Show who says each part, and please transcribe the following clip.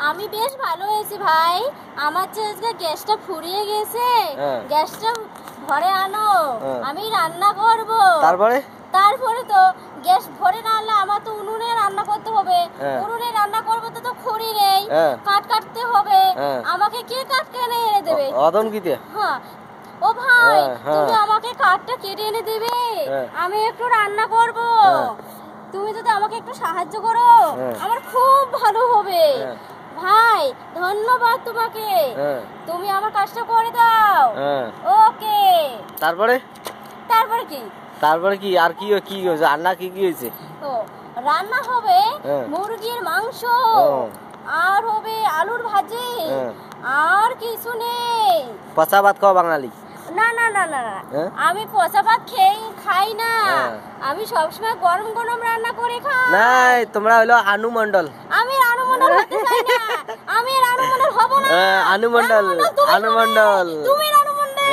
Speaker 1: আমি বেশ ভালো হয়েছি ভাই। আমার যে আজকে গ্যাসটা ফুরিয়ে গেছে, গ্যাসটা ভরে আনো, আমি রান্না করব। তারপরে তো গ্যাস ভরে না আনলে আমার তো উনুনে রান্না করতে হবে। উনুনে রান্না করবো তো খড়ি নেই, কাঠ কাটতে হবে। আমাকে কে কাঠ কেটে এনে দেবে? হ্যাঁ ও ভাই, তুমি আমাকে কাঠটা কেটে এনে দেবে, আমি একটু রান্না করব। তুমি যদি আমাকে একটু সাহায্য করো আমার খুব ভালো হবে। ভাই ধন্যবাদ তোমাকে, তুমি আমার কাজটা করে দাও। ওকে।
Speaker 2: তারপরে
Speaker 1: কি
Speaker 2: আর কি হয়েছে? রান্না কি হয়েছে?
Speaker 1: রান্না হবে মুরগির মাংস, আর হবে আলুর ভাজি, আর কিছু নেই।
Speaker 2: পচা ভাত খাও বাঙালি?
Speaker 1: না না না না, আমি পচা ভাত খাই না। আমি সবসময় গরম গরম রান্না করে খাই।
Speaker 2: না, তোমরা হলো আনু মন্ডল।
Speaker 1: আমি আনু মন্ডল হতে চাই না, আমি আনু মন্ডল হব না।
Speaker 2: আনু মন্ডল,
Speaker 1: তুমি আনু মন্ডল।